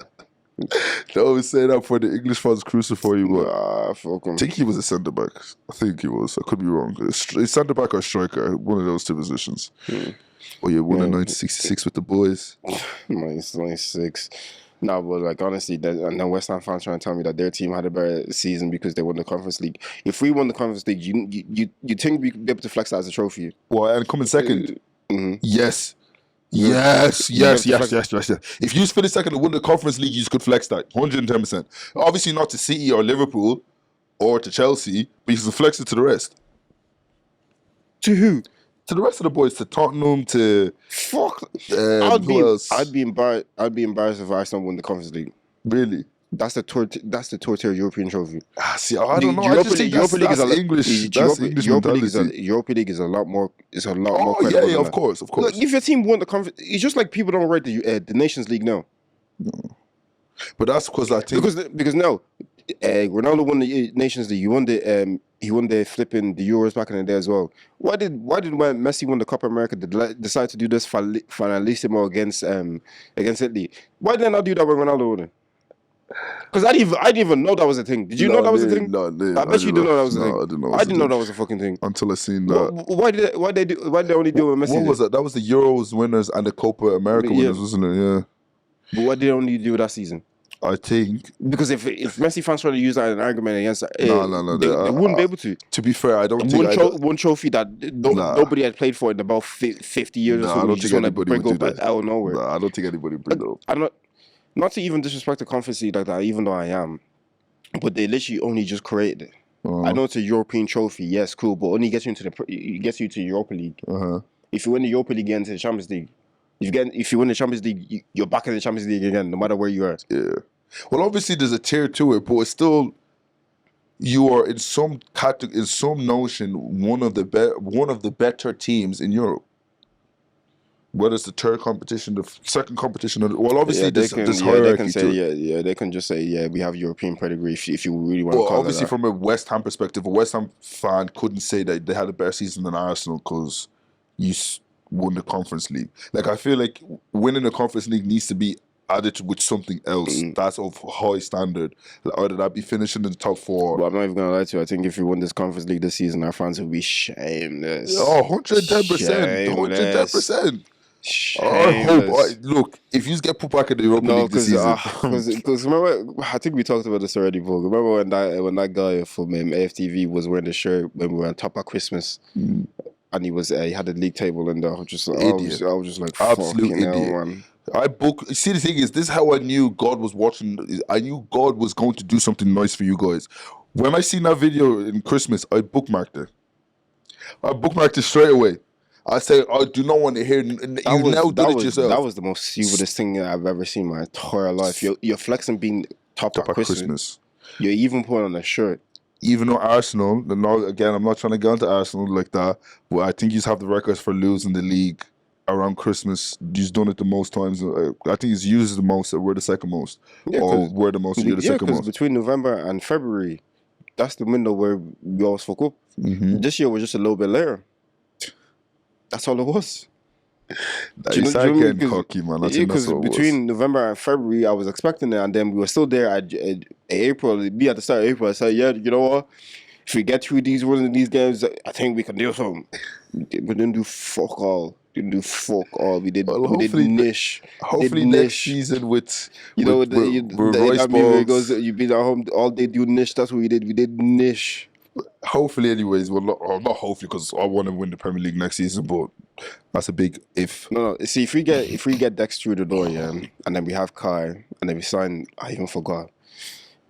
They always say that for the English fans crucify you, but fuck him. I think he was a centre back. I think he was. I could be wrong. Centre back or striker, one of those two positions. Oh yeah, won in 1966 with the boys. 1966. No, but like honestly, and then West Ham fans trying to tell me that their team had a better season because they won the Conference League. If we won the Conference League, you think we could be able to flex that as a trophy? Well, and coming second. Yes. Yes. If you finish second and win the Conference League, you could flex that 110%. Obviously, not to City or Liverpool or to Chelsea, but you can flex it to the rest. To who? To the rest of the boys, to Tottenham, to fuck. who else? I'd be embarrassed if Arsenal won the Conference League. Really? That's the torture European trophy. See, I don't know. Europa League is English. That's English mentality. Europa League is a lot more. It's a lot more. Oh yeah, of course. Look, if your team won the conference, it's just like people don't rate the Nations League now. No, but that's because I think because now Ronaldo won the Nations League. He won the flipping the Euros back in the day as well. Why did when Messi won the Copa America decide to do this finalissimo against Italy? Why did they not do that when Ronaldo won it? Because I didn't even know that was a thing. Did you know that was a thing? No, I bet you didn't know that was a thing. I didn't know. I didn't know that was a fucking thing until I seen that. Why did they only do it with Messi? What was that? That was the Euros winners and the Copa America winners, wasn't it? Yeah. But why did they only do that season? I think because if Messi fans try to use that as an argument against they wouldn't be able to. To be fair, I don't think one trophy that nobody had played for in about 50 years. I don't think anybody would do that out of nowhere. I don't think anybody would bring that up. Not to even disrespect the Conference League like that, even though I am, but they literally only just created it. I know it's a European trophy, yes, cool, but only gets you to Europa League. If you win the Europa League and into the Champions League, if you win the Champions League, you're back in the Champions League again, no matter where you are. Yeah. Well, obviously there's a tier to it, but it's still you are in some notion one of the better teams in Europe. whether it's the third competition, the second competition, well, obviously this they hierarchy can say, they can just say, we have European pedigree if you really want to call it obviously that. from a West Ham perspective, a West Ham fan couldn't say that they had a better season than Arsenal because you won the Conference League. Like, I feel like winning the Conference League needs to be added with something else that's of high standard. Either that be finishing in the top 4. But I'm not even going to lie to you. I think if we win this Conference League this season, our fans will be shameless. Oh, 110%. 110%. I hope. Look, if you get put back in the Europa League this season. Because remember, I think we talked about this already, bro. Remember when that guy from AFTV was wearing the shirt when we were on top of Christmas? And he had a league table and I was just like, absolute idiot. Hell, man. See, the thing is, this is how I knew God was watching. I knew God was going to do something nice for you guys. When I seen that video in Christmas, I bookmarked it. I bookmarked it straight away. I said, I do not want to hear. Yourself. That was the most stupidest thing I've ever seen in my entire life. You're flexing being top of Christmas. You're even putting on a shirt. Even though Arsenal, again, I'm not trying to go into Arsenal like that, but I think you have the records for losing the league around Christmas. You've done it the most times. I think it's used the most. We're the second most. Or we're the most. You're the second most. Between November and February, that's the window where we always fuck up. This year was just a little bit later. That's all it was. You start getting cocky, man. Because between November and February, I was expecting it, and then we were still there at April. Be at the start of April. I said, you know what? If we get through these runs in these games, I think we can do something. We didn't do fuck all. We did niche. Hopefully next season with the Royce goes, you've been at home all day doing niche. That's what we did. We did niche. Hopefully, anyways. Well, not hopefully, because I want to win the Premier League next season, but that's a big if. No. See, if we get Dex through the door, and then we have Kai, and then we sign. I even forgot.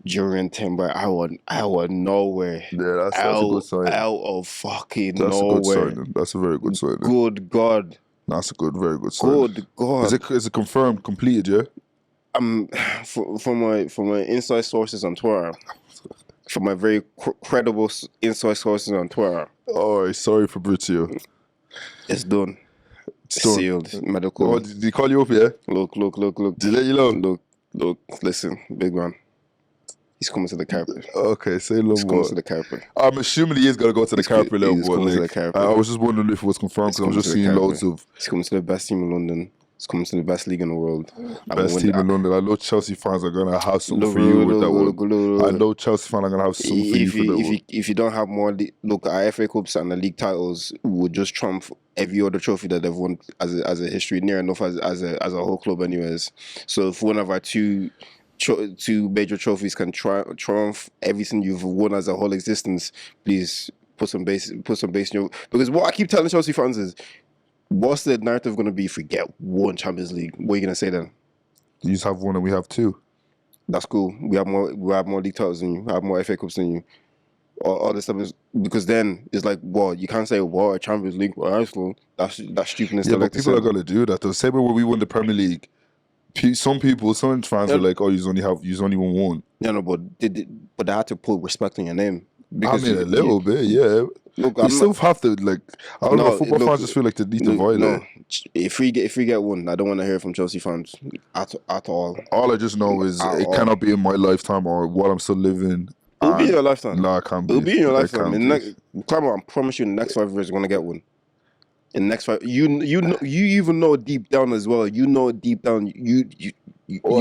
During Timber, out of nowhere. Yeah, that's a good sign. Out of fucking nowhere. That's a very good sign. Good God. That's a very good sign. Good God. Is it confirmed, completed? Yeah. From my inside sources on Twitter. From my very credible inside sources on Twitter. Oh, sorry Fabrizio. It's done. Sealed. Medical. Oh, did he call you up, yeah? Look. Did he let you know? Look, listen, big man. He's coming to the carpet. Okay, say a little more. He's coming to the carpet. I'm assuming he is going to go to the carpet a little more. I was just wondering if it was confirmed because I was just seeing loads of... He's coming to the best team in London. He's coming to the best league in the world. Best team in London. I know Chelsea fans are going to have something for you with that one. I know Chelsea fans are going to have something for you for that one. If you don't have more... Look, our FA Cups and the league titles would just trump every other trophy that they've won as a history, near enough as a whole club anyways. So if one of our two major trophies can triumph everything you've won as a whole existence, please put some base in your... Because what I keep telling Chelsea fans is, what's the narrative going to be if we get one Champions League? What are you going to say then? You just have one and we have two. That's cool. We have more league titles than you. We have more FA Cups than you. All this stuff is... Because then it's like, well, you can't say, a Champions League or Arsenal. That's stupidness. Yeah, but people are going to do that. The same way when we won the Premier League, some fans were like, "Oh, you only won one." Yeah, no, but they had to put respect on your name. Because a little bit, yeah. Look, you still have to I don't know. Football fans just feel like they need to violate. No, if we get one, I don't want to hear from Chelsea fans at all. All I just know is it cannot be in my lifetime or while I'm still living. It'll be in your lifetime. No, it can't be. It'll be in your lifetime. I promise you, in the next 5 years, you're gonna get one. In the next 5, you even know deep down as well. You know deep down, you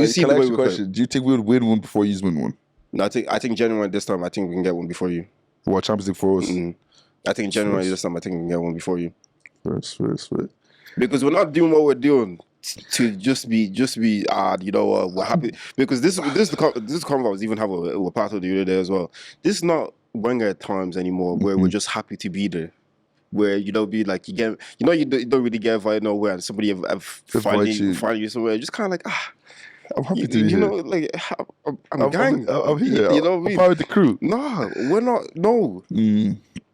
see the way we play. Do you think we would win one before you win one? No, I think January this time. I think we can get one before you. What, Champions League for us? I think January this time. I think we can get one before you. Fair. Because we're not doing what we're doing to just be we're happy. Because this convo I was even having with Pato the other day as well. This is not Wenger times anymore where we're just happy to be there. Where you don't be like you don't really get invited nowhere and somebody have find you somewhere. Just kind of like I'm happy to be here. I'm gang. I'm here. You know what I mean? I'm part of the crew. No, we're not. No.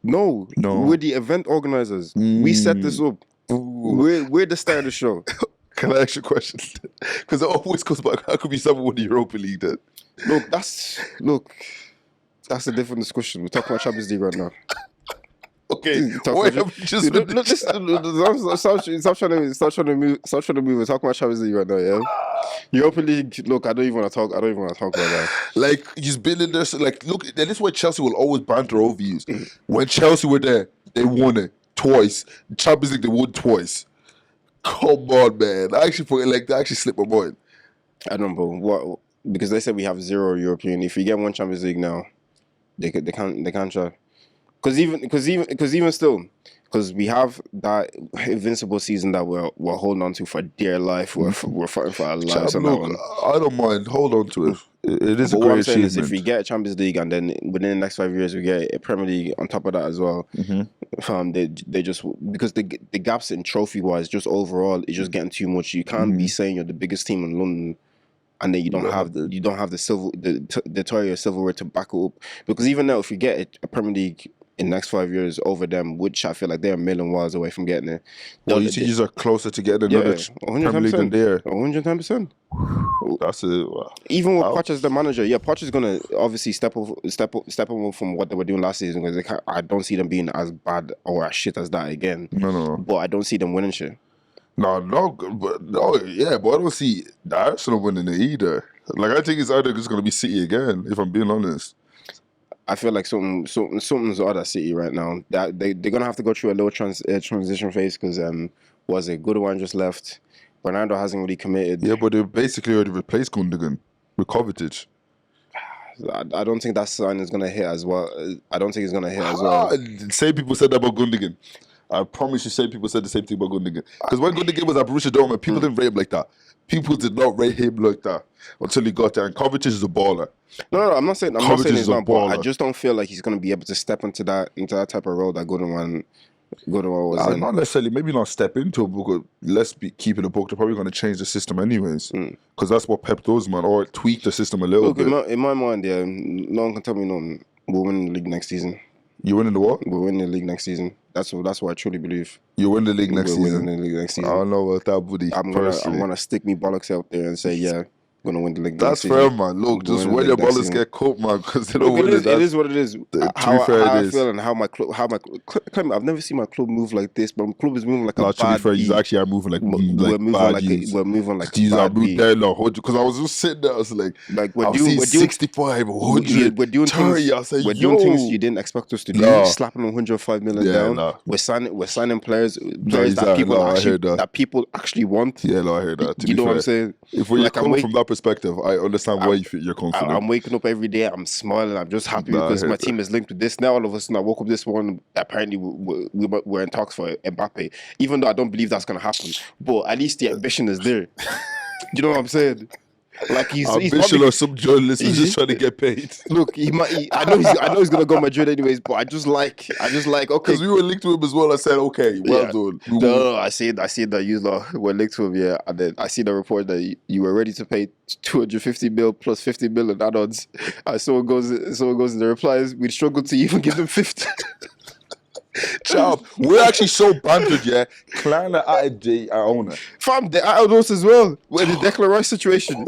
No. We're the event organizers. We set this up. We're the star of the show. Can I ask you a question? Because it always goes back. How could be someone with the Europa League then? Look, that's a different discussion. We're talking about Champions League right now. okay. Why have you just been Stop trying to move. We're talking about Champions League right now, yeah. Europa League. Look, I don't even want to talk about that. like he's been in there? So, like, look, and this is why Chelsea will always banter over you. When Chelsea were there, they won it twice. Champions League, they won twice. Come on, man. I actually forget, like, they actually slipped my mind. I don't know what, because they said we have 0 European. If you get 1 Champions League now, they can't try. Because even still, because we have that invincible season that we're holding on to for dear life. We're fighting for our lives on that one. I don't mind. Hold on to it. It is But a what great I'm saying is, achievement. if we get a Champions League and then within the next 5 years we get a Premier League on top of that as well, they just, because the gaps in trophy wise, just overall, is just getting too much. You can't be saying you're the biggest team in London and then you don't have the silver, the Toyota silverware to back it up. Because even now, if you get a Premier League in the next 5 years over them, which I feel like they're a million miles away from getting it. Well, you think you are closer to getting another Premier League than there? 110%. That's it. Even with Poch as the manager, Poch is gonna obviously step up from what they were doing last season, because I don't see them being as bad or as shit as that again. No. But I don't see them winning shit. But I don't see the Arsenal winning it either. Like, I think it's either just gonna be City again, if I'm being honest. I feel like something's odd at City right now. That they're gonna have to go through a little transition phase, because was a good one just left. Bernardo hasn't really committed. Yeah, but they basically already replaced Gundogan with Kovacic. I don't think that sign is gonna hit as well. I don't think it's gonna hit as well. Same people said that about Gundogan. I promise you, same people said the same thing about Gundogan. Because when Gundogan was at Borussia Dortmund, people didn't rate him like that. People did not rate him like that until he got there. And Kovacic is a baller. No, I'm not saying he's not, but I baller. just don't feel like he's gonna be able to step into that type of role that Gundogan was in. Not necessarily, maybe not step into it, because let's be keeping the book. They're probably going to change the system anyways, because that's what Pep does, man, or tweak the system a little bit. In my mind, no one can tell me nothing. We'll win the league next season. You winning the what? We'll win the league next season. That's what I truly believe. You win the league next season. Win the league next season. I don't know about that, buddy. I'm gonna stick me bollocks out there and say, yeah, we're gonna win the league. That's fair, man. Look, just when your bollocks get caught, man, because they don't win it. It is what it is. How I feel and how my club. I've never seen my club move like this, but my club is moving like a bad. To be fair, you actually are moving like we're moving like bad. Because I was just sitting there, I was like we're doing 65, 100. We're doing things you didn't expect us to do. Slapping 105 million down. We're signing players that people actually want. Yeah, I hear that. You know what I'm saying? If you're coming from that perspective, I understand why you're confident. I'm waking up every day, I'm smiling, I'm just happy because my team is linked with this. Now all of a sudden I woke up this morning, apparently we're in talks for Mbappe, even though I don't believe that's going to happen, but at least the ambition is there. You know what I'm saying? Like he's or some journalist is just trying to get paid. Look, I know he's gonna go Madrid anyways, but I just like okay. Because we were linked to him as well. I said, okay, well done. No, I see that you were linked to him, yeah. And then I see the report that you were ready to pay 250 mil plus 50 mil in add-ons. And someone goes in the replies, we'd struggle to even give them 50. Child, we're actually so bantered, yeah. Klarna added our owner. Fam, they added us as well. We're in the Declan Rice situation.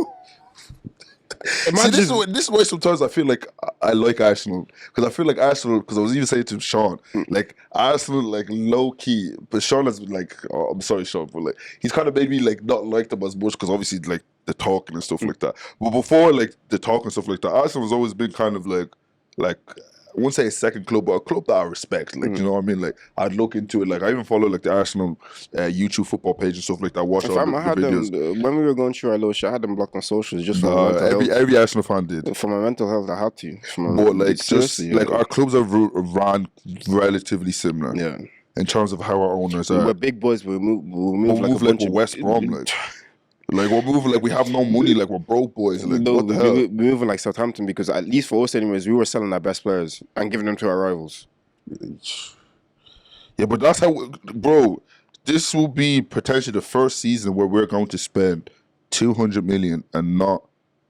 Imagine. See, this is why sometimes I feel like I like Arsenal, because I feel like Arsenal, because I was even saying to Sean, like Arsenal, like low key, but Sean has been like, I'm sorry, Sean, but like he's kind of made me like not like them as much, because obviously like the talking and stuff like that. But before like the talk and stuff like that, Arsenal has always been kind of like I wouldn't say a second club, but a club that I respect. Like, you know what I mean? Like, I'd look into it. Like, I even follow like the Arsenal YouTube football page and stuff like that. Watch all the videos. When we were going through our low shit, I had them blocked on socials just for my mental health. Every Arsenal fan did. For my mental health, I had to. But like, just like our clubs have run relatively similar. Yeah. In terms of how our owners are. We're big boys. We'll move like a bunch of West Brom. Like we're moving like we have no money, like we're broke boys. Like, no, what the hell? We're moving like Southampton, because at least for us anyways, we were selling our best players and giving them to our rivals. Yeah, but that's how, bro, this will be potentially the first season where we're going to spend 200 million and not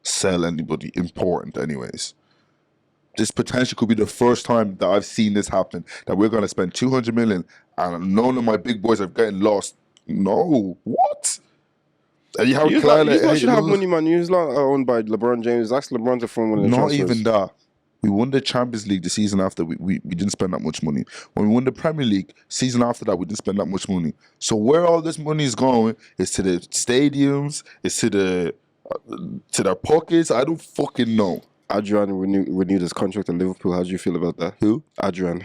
sell anybody important anyways. This potentially could be the first time that I've seen this happen, that we're going to spend 200 million and none of my big boys are getting lost. No, what? And you should have money, man. You're not owned by LeBron James. That's LeBron's a former. Not even that. We won the Champions League the season after. We didn't spend that much money. When we won the Premier League, season after that, we didn't spend that much money. So where all this money is going is to the stadiums, it's to their pockets. I don't fucking know. Adrian renewed his contract at Liverpool. How do you feel about that? Who? Adrian.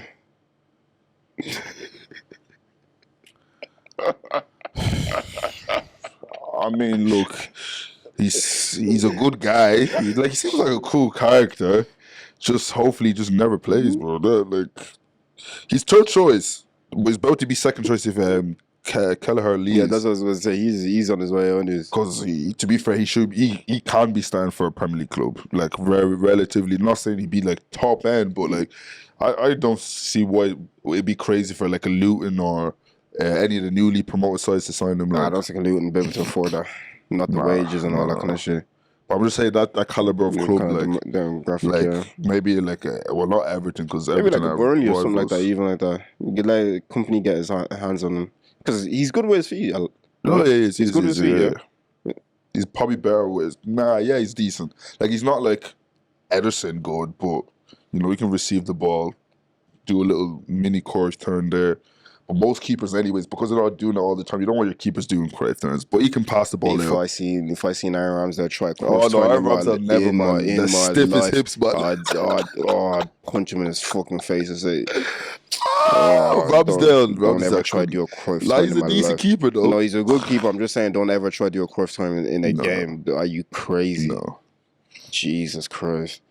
I mean, look, he's a good guy. He seems like a cool character. Just hopefully, just never plays, bro. He's third choice, but he's about to be second choice if Kelleher leaves. Yeah, that's what I was going to say. He's on his way on his. Because to be fair, he can be starting for a Premier League club, like very relatively. Not saying he'd be like top end, but like I don't see why it'd be crazy for like a Luton or any of the newly promoted sides to sign him. Like. Nah, I don't think Luton be able to afford that. Not the wages and all that kind of shit. But I'm just saying that caliber of club, kind like, of demographic, maybe like not Everton, because maybe Everton like a Burnley or something like that, even like that. Get like a company get his hands on him because he's good with his feet. No, he is. He's good with his feet. Yeah. He's probably better with. He's decent. Like he's not like Ederson good, but he can receive the ball, do a little mini curve turn there. But most keepers, anyways, because they're not doing it all the time, you don't want your keepers doing curve turns. But he can pass the ball. If I seen Aaron Ramsdale try, Aaron Ramsdale never mind. The stiffest hips, but I'd punch him in his fucking face and say, Ramsdale. Don't ever try to do a curve turn. He's a decent keeper, though. No, he's a good keeper. I'm just saying, don't ever try to do a curve turn in a game. Are you crazy? No. Jesus Christ.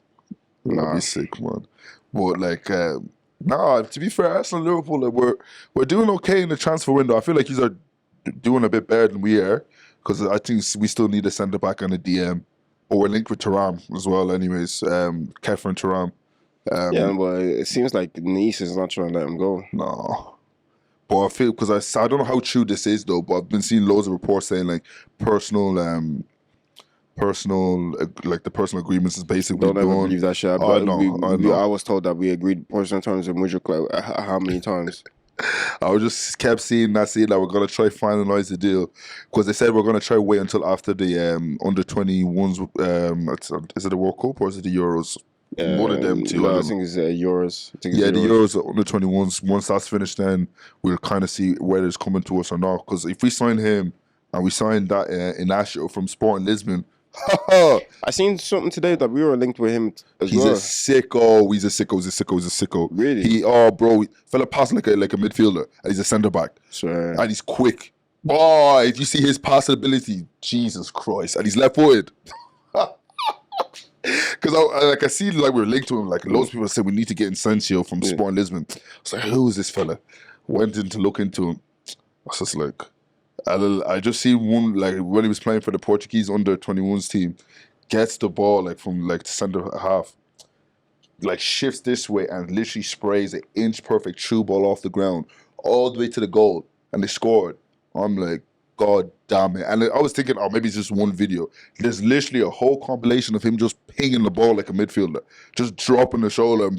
That'd be sick, man. But like. To be fair, Arsenal and Liverpool, like, we're doing okay in the transfer window. I feel like he's are doing a bit better than we are, because I think we still need a centre back and a DM. But we're linked with Thuram as well, anyways. Kefren Thuram. Yeah, but it seems like Nice is not trying to let him go. No. But I feel, because I don't know how true this is though, but I've been seeing loads of reports saying like personal like the personal agreements is basically don't ever believe that shit. I know. I was told that we agreed personal terms with Mudryk how many times? I just kept seeing that we're gonna try finalize the deal, because they said we're gonna try wait until after the under 21s. Is it the World Cup or is it the Euros? One of them two. I think it's Euros. The Euros are under 21s. Once that's finished, then we'll kind of see whether it's coming to us or not. Because if we sign him and we sign that Inacio from Sporting Lisbon. I seen something today that we were linked with him as well. He's a sicko. He's a sicko. Really? Bro, fella passing like a midfielder, and he's a centre back. Sure. And he's quick. Boy, if you see his passing ability, Jesus Christ, and he's left-footed. Because I see like we're linked to him. Like loads of people said we need to get Insancio from Sporting Lisbon. It's like, who is this fella? Went in to look into him. I was just like. I just see one, like when he was playing for the Portuguese under 21s team, gets the ball like from like the centre half, like shifts this way and literally sprays an inch perfect true ball off the ground all the way to the goal, and they scored. I'm like, God damn it. And I was thinking, maybe it's just one video. There's literally a whole compilation of him just pinging the ball like a midfielder, just dropping the shoulder.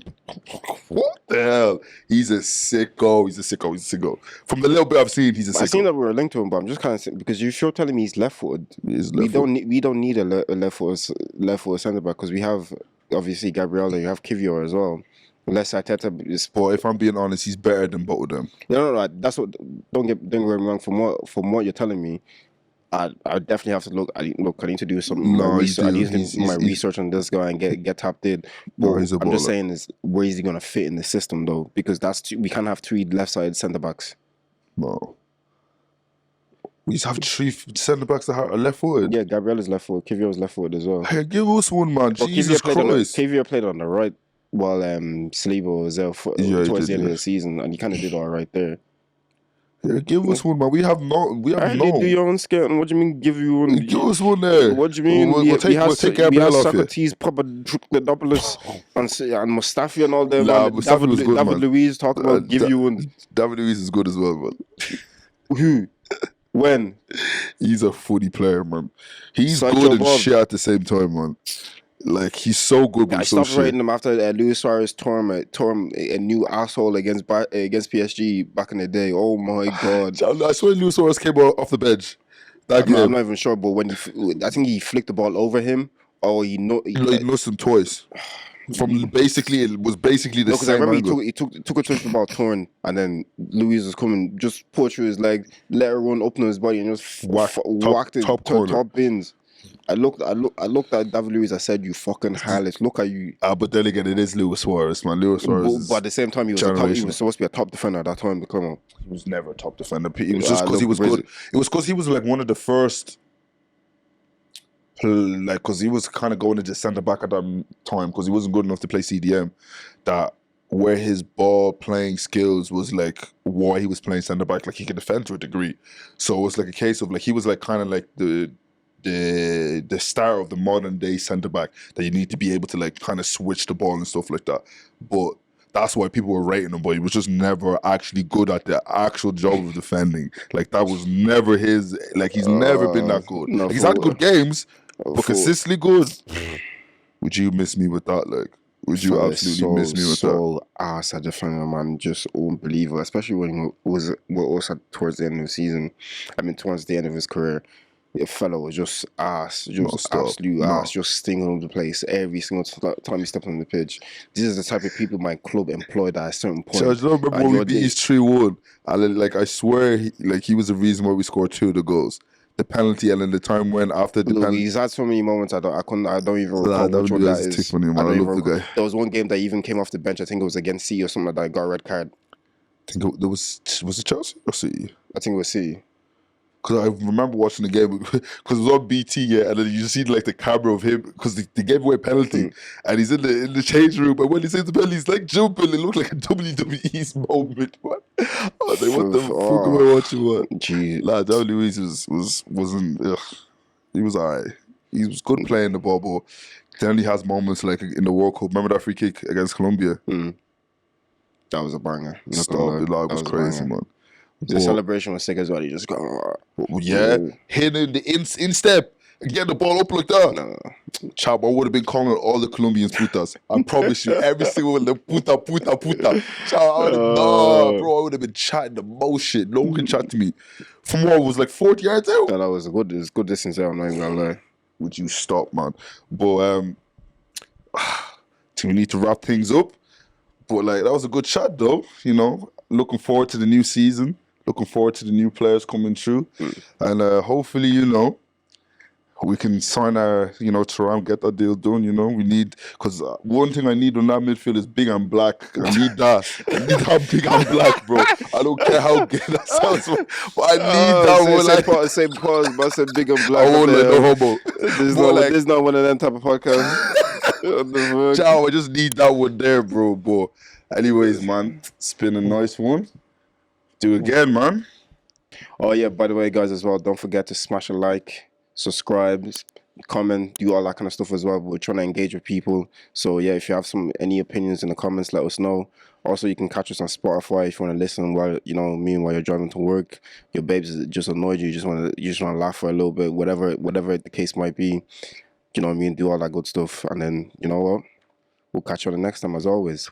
What the hell? He's a sicko. From the little bit I've seen, he's a sicko. I've seen that we were linked to him, but I'm just kind of because you're telling me he's left-footed. We don't need a left-footed centre-back, because we have, obviously, Gabriel, you have Kivior as well. Unless Arteta is, but if I'm being honest, he's better than both of them. No. That's what. Don't get me wrong. From what you're telling me, I definitely have to look. I need to do some more research. I need to do my research on this guy and get tapped in. But I'm just saying is where is he gonna fit in the system though? Because we can't have three left-sided centre backs. No. We have three centre backs that are left-footed. Yeah, Gabriel is left-footed. Kivior is left-footed as well. Hey, give us one, man. But Jesus Christ. Kivior played on the right. While Saliba was there towards the end of the season, and he kind of did all right there. Yeah, give us one, man. We have no. Do your own scouting. What do you mean? Give you one? Give us one there. What do you mean? We'll take Gabriel off Socrates, Papadopoulos, and Mustafi and all them. David Luiz talk about give you one. David Luiz is good as well, man. Who? When? He's a footy player, man. He's good and shit at the same time, man. Like, he's so good, but I stopped rating him after Luis Suarez tore a new asshole against PSG back in the day. Oh my God. I swear Luis Suarez came off the bench. I'm not even sure, but I think he flicked the ball over him, or he nussed him twice. From basically, it was basically the because I same remember angle. he took a touch about turn, and then Louise was coming, just pulled through his leg, let her run up on his body, and just whacked it top corner. top bins. I looked at David Luiz. I said, "You fucking harlot! Look at you." But then again, it is Luis Suarez, man. Luis Suarez. But at the same time, he was supposed to be a top defender at that time. But come on, he was never a top defender. It was just because he was good. It was because he was like one of the first, like, because he was kind of going into centre back at that time because he wasn't good enough to play CDM. That where his ball playing skills was like why he was playing centre back. Like he could defend to a degree, so it was like a case of like he was like kind of like the star of the modern day centre back that you need to be able to like kind of switch the ball and stuff like that. But that's why people were rating him, but he was just never actually good at the actual job of defending. Like that was never his. Like he's never been that good. No, like, he's had good games, but consistently good. Would you miss me with that? Like, would you absolutely miss me with that? So ass at defender, man, just unbelievable. Especially when we're also towards the end of the season. I mean, towards the end of his career. The fellow was just ass, just absolute ass, just stinging all the place every single time he stepped on the pitch. This is the type of people my club employed at a certain point. So I don't remember when we beat his 3-1. Like I swear, he was the reason why we scored 2 of the goals. The penalty and then the time when after the penalty. He's had so many moments I don't even recall which one that is. Funny, man. I love the guy. There was one game that he even came off the bench. I think it was against City or something like that. Got a red card. I think was it Chelsea or City? I think it was City. Because I remember watching the game because it was on BT, yeah, and then you just see like the camera of him because they gave away a penalty and he's in the change room, and when he says the penalty, he's like jumping. It looked like a WWE's moment, man. I was like, what the fuck am I watching? What? Jeez. Nah, W. Luiz wasn't. He was alright. He was good playing the ball, but then he has moments like in the World Cup. Remember that free kick against Colombia? That was a banger. Stop! It was crazy, man. The celebration was sick as well. He just got hitting the instep and getting the ball up like that. Chap, I would have been calling all the Colombians putas. I promise you, every single one, the puta. Chap, I would have been chatting the most shit. No one can chat to me. From what was like 40 yards out. That was a good distance there. I'm not even gonna lie. Would you stop, man? But we need to wrap things up. But like that was a good chat, though. You know, looking forward to the new season. Looking forward to the new players coming through. And hopefully, you know, we can sign our, you know, Thuram, get that deal done, you know. We need, because one thing I need on that midfield is big and black. I need that. I need that big and black, bro. I don't care how gay that sounds, but I need that one. Same pause, but I said big and black. I won't let no homo. There's not one of them type of podcasts. Ciao, I just need that one there, bro. But anyways, man, it's been a nice one. Do again, man. Oh yeah, by the way, guys, as well, don't forget to smash a like, subscribe, comment, do all that kind of stuff as well. We're trying to engage with people. So yeah, if you have any opinions in the comments, let us know. Also, you can catch us on Spotify if you want to listen while while you're driving to work. Your babes just annoyed you. You just want to laugh for a little bit, whatever the case might be. You know what I mean? Do all that good stuff, and then you know what? We'll catch you on the next time as always.